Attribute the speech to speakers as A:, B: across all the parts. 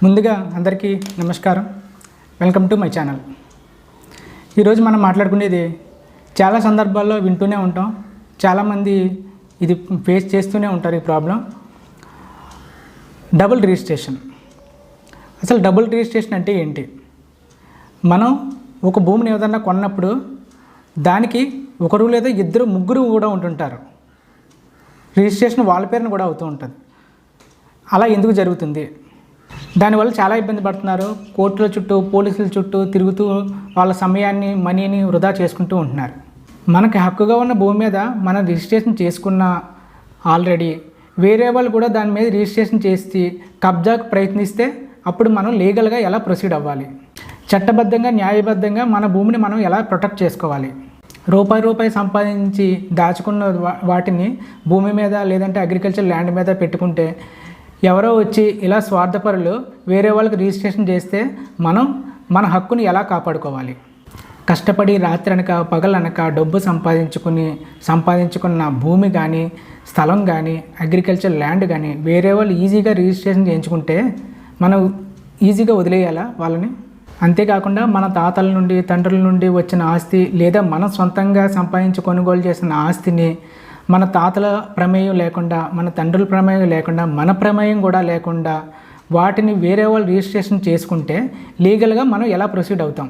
A: ముందుగా అందరికీ నమస్కారం. Welcome to my channel. ఈరోజు మనం మాట్లాడుకునేది చాలా సందర్భాల్లో వింటూనే ఉంటాం, చాలామంది ఇది ఫేస్ చేస్తూనే ఉంటారు. ఈ ప్రాబ్లం డబుల్ రిజిస్ట్రేషన్. అసలు డబుల్ రిజిస్ట్రేషన్ అంటే ఏంటి? మనం ఒక భూమిని ఏదన్నా కొన్నప్పుడు దానికి ఒకరు లేదా ఇద్దరు ముగ్గురు కూడా ఉంటుంటారు. రిజిస్ట్రేషన్ వాళ్ళ పేరున కూడా అవుతూ ఉంటుంది. అలా ఎందుకు జరుగుతుంది? దానివల్ల చాలా ఇబ్బంది పడుతున్నారు. కోర్టుల చుట్టూ, పోలీసుల చుట్టూ తిరుగుతూ వాళ్ళ సమయాన్ని, మనీని వృధా చేసుకుంటూ ఉంటున్నారు. మనకి హక్కుగా ఉన్న భూమి మీద మనం రిజిస్ట్రేషన్ చేసుకున్న ఆల్రెడీ వేరే వాళ్ళు కూడా దాని మీద రిజిస్ట్రేషన్ చేసి కబ్జాకు ప్రయత్నిస్తే అప్పుడు మనం లీగల్గా ఎలా ప్రొసీడ్ అవ్వాలి? చట్టబద్ధంగా, న్యాయబద్ధంగా మన భూమిని మనం ఎలా ప్రొటెక్ట్ చేసుకోవాలి? రూపాయి సంపాదించి దాచుకున్న వాటిని భూమి మీద లేదంటే అగ్రికల్చర్ ల్యాండ్ మీద పెట్టుకుంటే ఎవరో వచ్చి ఇలా స్వార్థపరులు వేరే వాళ్ళకి రిజిస్ట్రేషన్ చేస్తే మనం మన హక్కుని ఎలా కాపాడుకోవాలి? కష్టపడి రాత్రి అనక పగలనక డబ్బు సంపాదించుకున్న భూమి కానీ, స్థలం కానీ, అగ్రికల్చర్ ల్యాండ్ కానీ వేరే వాళ్ళు ఈజీగా రిజిస్ట్రేషన్ చేయించుకుంటే మనం ఈజీగా వదిలేయాలా వాళ్ళని? అంతేకాకుండా మన తాతల నుండి, తండ్రుల నుండి వచ్చిన ఆస్తి లేదా మనం సొంతంగా సంపాదించి కొనుగోలు చేసిన ఆస్తిని మన తాతల ప్రమేయం లేకుండా, మన తండ్రుల ప్రమేయం లేకుండా, మన ప్రమేయం కూడా లేకుండా వాటిని వేరే వాళ్ళు రిజిస్ట్రేషన్ చేసుకుంటే లీగల్గా మనం ఎలా ప్రొసీడ్ అవుతాం?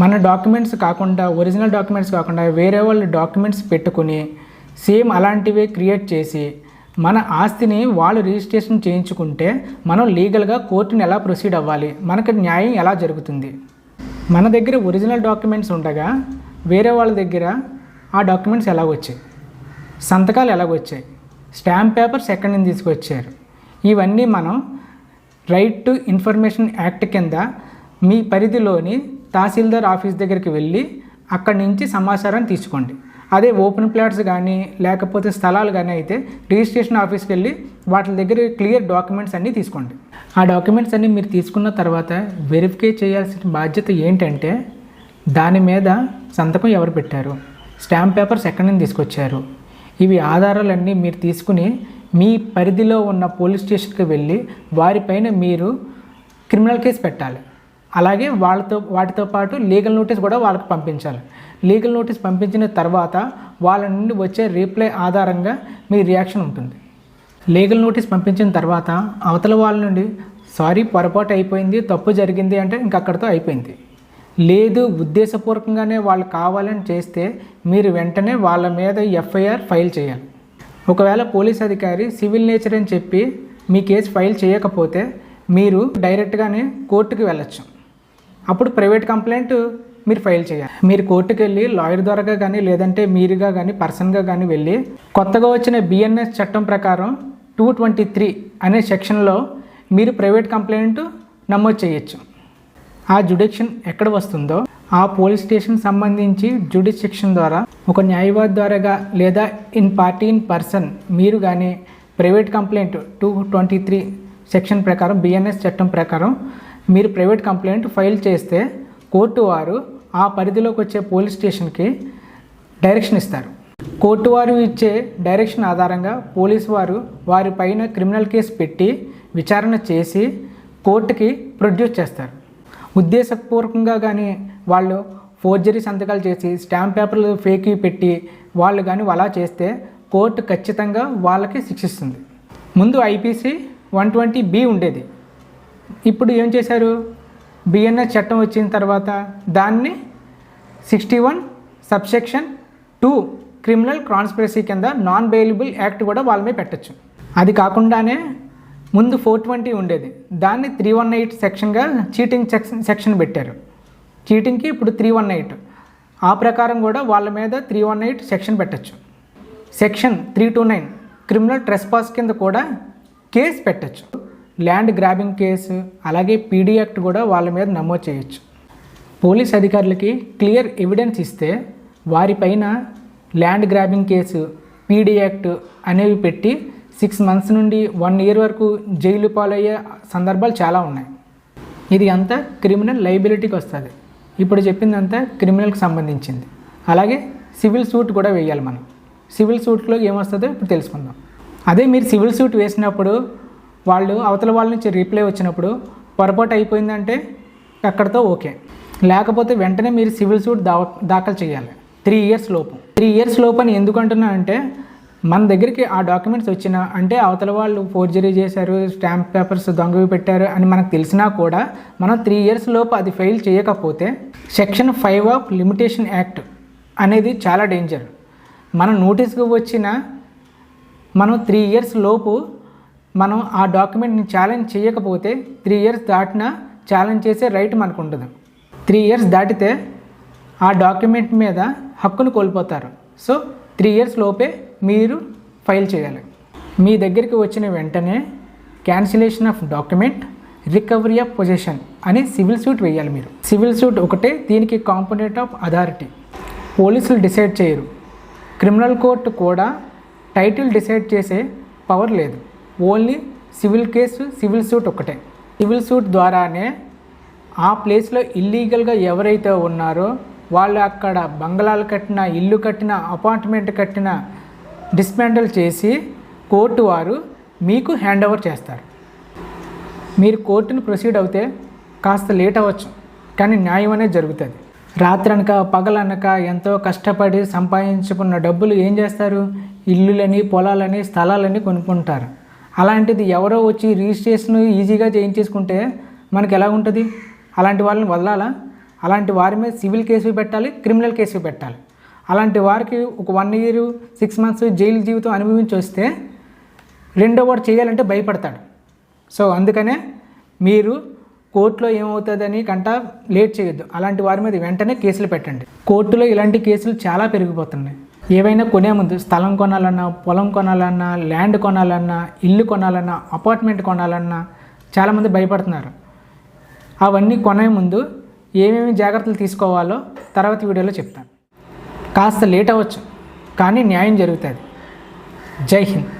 A: మన డాక్యుమెంట్స్ కాకుండా, ఒరిజినల్ డాక్యుమెంట్స్ కాకుండా వేరే వాళ్ళు డాక్యుమెంట్స్ పెట్టుకుని సేమ్ అలాంటివే క్రియేట్ చేసి మన ఆస్తిని వాళ్ళు రిజిస్ట్రేషన్ చేయించుకుంటే మనం లీగల్గా కోర్టుని ఎలా ప్రొసీడ్ అవ్వాలి? మనకు న్యాయం ఎలా జరుగుతుంది? మన దగ్గర ఒరిజినల్ డాక్యుమెంట్స్ ఉండగా వేరే వాళ్ళ దగ్గర ఆ డాక్యుమెంట్స్ ఎలా వచ్చాయి? సంతకాలు ఎలాగొచ్చాయి? స్టాంప్ పేపర్స్ ఎక్కడి నుంచి తీసుకొచ్చారు? ఇవన్నీ మనం రైట్ టు ఇన్ఫర్మేషన్ యాక్ట్ కింద మీ పరిధిలోని తహసీల్దార్ ఆఫీస్ దగ్గరికి వెళ్ళి అక్కడి నుంచి సమాచారాన్ని తీసుకోండి. అదే ఓపెన్ ప్లాట్స్ కానీ లేకపోతే స్థలాలు కానీ అయితే రిజిస్ట్రేషన్ ఆఫీస్కి వెళ్ళి వాటి దగ్గర క్లియర్ డాక్యుమెంట్స్ అన్నీ తీసుకోండి. ఆ డాక్యుమెంట్స్ అన్నీ మీరు తీసుకున్న తర్వాత వెరిఫై చేయాల్సిన బాధ్యత ఏంటంటే దాని మీద సంతకం ఎవరు పెట్టారు, స్టాంప్ పేపర్స్ ఎక్కడి నుంచి తీసుకొచ్చారు, ఇవి ఆధారాలన్నీ మీరు తీసుకుని మీ పరిధిలో ఉన్న పోలీస్ స్టేషన్కి వెళ్ళి వారిపైన మీరు క్రిమినల్ కేసు పెట్టాలి. అలాగే వాటితో పాటు లీగల్ నోటీస్ కూడా వాళ్ళకి పంపించాలి. లీగల్ నోటీస్ పంపించిన తర్వాత వాళ్ళ నుండి వచ్చే రీప్లై ఆధారంగా మీ రియాక్షన్ ఉంటుంది. లీగల్ నోటీస్ పంపించిన తర్వాత అవతల వాళ్ళ నుండి సారీ, పొరపాటు అయిపోయింది, తప్పు జరిగింది అంటే ఇంకక్కడితో అయిపోయింది. లేదు, ఉద్దేశపూర్వకంగానే వాళ్ళు కావాలని చేస్తే మీరు వెంటనే వాళ్ళ మీద ఎఫ్ఐఆర్ ఫైల్ చేయాలి. ఒకవేళ పోలీస్ అధికారి సివిల్ నేచర్ అని చెప్పి మీ కేసు ఫైల్ చేయకపోతే మీరు డైరెక్ట్గానే కోర్టుకు వెళ్ళచ్చు. అప్పుడు ప్రైవేట్ కంప్లైంట్ మీరు ఫైల్ చేయాలి. మీరు కోర్టుకు వెళ్ళి లాయర్ ద్వారా కానీ లేదంటే మీరుగా కానీ పర్సన్గా కానీ వెళ్ళి కొత్తగా వచ్చిన బిఎన్ఎస్ చట్టం ప్రకారం 223 అనే సెక్షన్లో మీరు ప్రైవేట్ కంప్లైంట్ నమోదు చేయొచ్చు. ఆ జ్యుడిక్షన్ ఎక్కడ వస్తుందో ఆ పోలీస్ స్టేషన్ సంబంధించి జ్యుడిక్షన్ ద్వారా ఒక న్యాయవాది ద్వారాగా లేదా ఇన్ పార్టీ ఇన్ పర్సన్ మీరు కానీ ప్రైవేట్ కంప్లైంట్ 223 సెక్షన్ ప్రకారం, బిఎన్ఎస్ చట్టం ప్రకారం మీరు ప్రైవేట్ కంప్లైంట్ ఫైల్ చేస్తే కోర్టు వారు ఆ పరిధిలోకి వచ్చే పోలీస్ స్టేషన్కి డైరెక్షన్ ఇస్తారు. కోర్టు వారు ఇచ్చే డైరెక్షన్ ఆధారంగా పోలీసు వారు వారిపైన క్రిమినల్ కేసు పెట్టి విచారణ చేసి కోర్టుకి ప్రొడ్యూస్ చేస్తారు. ఉద్దేశపూర్వకంగా కానీ వాళ్ళు ఫోర్జరీ సంతకాలు చేసి స్టాంప్ పేపర్లు ఫేక్ పెట్టి వాళ్ళు కానీ అలా చేస్తే కోర్టు ఖచ్చితంగా వాళ్ళకి శిక్షిస్తుంది. ముందు ఐపీసీ 120B ఉండేది. ఇప్పుడు ఏం చేశారు? బిఎన్ఎస్ చట్టం వచ్చిన తర్వాత దాన్ని 61 సబ్సెక్షన్ 2 క్రిమినల్ కాన్స్పిరసీ కింద నాన్ బెయిలబుల్ యాక్ట్ కూడా వాళ్ళ మీద పెట్టచ్చు. అది కాకుండానే ముందు 420 ఉండేది, దాన్ని 318 సెక్షన్గా చీటింగ్ సెక్షన్ పెట్టారు. చీటింగ్కి ఇప్పుడు 318. ఆ ప్రకారం కూడా వాళ్ళ మీద 318 సెక్షన్ పెట్టచ్చు. సెక్షన్ 329 క్రిమినల్ ట్రెస్పాస్ కింద కూడా కేసు పెట్టచ్చు. ల్యాండ్ గ్రాబింగ్ కేసు అలాగే పీడీ యాక్ట్ కూడా వాళ్ళ మీద నమోదు చేయొచ్చు. పోలీస్ అధికారులకి క్లియర్ ఎవిడెన్స్ ఇస్తే వారిపైన land grabbing case, PD act అనేవి పెట్టి 6 months నుండి 1 year వరకు జైలు పాలయ్యే సందర్భాలు చాలా ఉన్నాయి. ఇది అంతా క్రిమినల్ లయబిలిటీకి వస్తుంది. ఇప్పుడు చెప్పిందంతా క్రిమినల్కి సంబంధించింది. అలాగే సివిల్ సూట్ కూడా వేయాలి మనం. సివిల్ సూట్లో ఏమొస్తుందో ఇప్పుడు తెలుసుకుందాం. అదే మీరు సివిల్ సూట్ వేసినప్పుడు వాళ్ళు అవతల వాళ్ళ నుంచి రిప్లై వచ్చినప్పుడు పొరపాటు అయిపోయిందంటే అక్కడితో ఓకే, లేకపోతే వెంటనే మీరు సివిల్ సూట్ దాఖలు చేయాలి 3 ఇయర్స్ లోపు. 3 ఇయర్స్ లోపు అని ఎందుకు అంటున్నా అంటే, మన దగ్గరికి ఆ డాక్యుమెంట్స్ వచ్చినా అంటే అవతల వాళ్ళు ఫోర్జరీ చేశారు, స్టాంప్ పేపర్స్ దొంగవి పెట్టారు అని మనకు తెలిసినా కూడా మనం 3 ఇయర్స్ లోపు అది ఫైల్ చేయకపోతే సెక్షన్ 5 ఆఫ్ లిమిటేషన్ యాక్ట్ అనేది చాలా డేంజర్. మనం నోటీస్కి వచ్చిన మనం 3 ఇయర్స్ లోపు మనం ఆ డాక్యుమెంట్ని ఛాలెంజ్ చేయకపోతే 3 ఇయర్స్ దాటినా ఛాలెంజ్ చేసే రైట్ మనకు ఉండదు. 3 ఇయర్స్ దాటితే ఆ డాక్యుమెంట్ మీద హక్కును కోల్పోతారు. సో 3 ఇయర్స్ లోపే మీరు ఫైల్ చేయాలి. మీ దగ్గరికి వచ్చిన వెంటనే cancellation of document, recovery of position అని సివిల్ సూట్ వేయాలి. మీరు సివిల్ సూట్ ఒకటే దీనికి కాంపోనెంట్ ఆఫ్ అథారిటీ. పోలీసులు డిసైడ్ చేయరు. క్రిమినల్ కోర్టు కూడా టైటిల్ డిసైడ్ చేసే పవర్ లేదు. Only civil case, civil suit ఒకటే. సివిల్ సూట్ ద్వారానే ఆ ప్లేస్లో ఇల్లీగల్గా ఎవరైతే ఉన్నారో వాళ్ళు అక్కడ బంగ్లాలు కట్టిన, ఇల్లు కట్టిన, అపార్ట్మెంట్ కట్టిన డిస్మాంటిల్ చేసి కోర్టు వారు మీకు హ్యాండ్ ఓవర్ చేస్తారు. మీరు కోర్టును ప్రొసీడ్ అవుతే కాస్త లేట్ అవ్వచ్చు, కానీ న్యాయం అనేది జరుగుతుంది. రాత్రనక పగలనక ఎంతో కష్టపడి సంపాదించుకున్న డబ్బులు ఏం చేస్తారు? ఇల్లులని, పొలాలని, స్థలాలని కొనుక్కుంటారు. అలాంటిది ఎవరో వచ్చి రిజిస్ట్రేషన్ ఈజీగా చేయించేసుకుంటే మనకి ఎలా ఉంటుంది? అలాంటి వాళ్ళని వదలాలా? అలాంటి వారి మీద సివిల్ కేసు పెట్టాలి, క్రిమినల్ కేసు పెట్టాలి. అలాంటి వారికి ఒక 1 year 6 months జైలు జీవితం అనుభవించి వస్తే రెండో వాడు చేయాలంటే భయపడతాడు. సో అందుకనే మీరు కోర్టులో ఏమవుతుందని లేట్ చేయొద్దు. అలాంటి వారి మీద వెంటనే కేసులు పెట్టండి. కోర్టులో ఇలాంటి కేసులు చాలా పెరిగిపోతున్నాయి. ఏవైనా కొనే ముందు స్థలం కొనాలన్నా, పొలం కొనాలన్నా, ల్యాండ్ కొనాలన్నా, ఇల్లు కొనాలన్నా, అపార్ట్మెంట్ కొనాలన్నా చాలామంది భయపడుతున్నారు. అవన్నీ కొనే ముందు ఏమేమి జాగ్రత్తలు తీసుకోవాలో తర్వాత వీడియోలో చెప్తాను. కాస్త లేట్ అవ్వచ్చు, కానీ న్యాయం జరుగుతుంది. జై హింద్.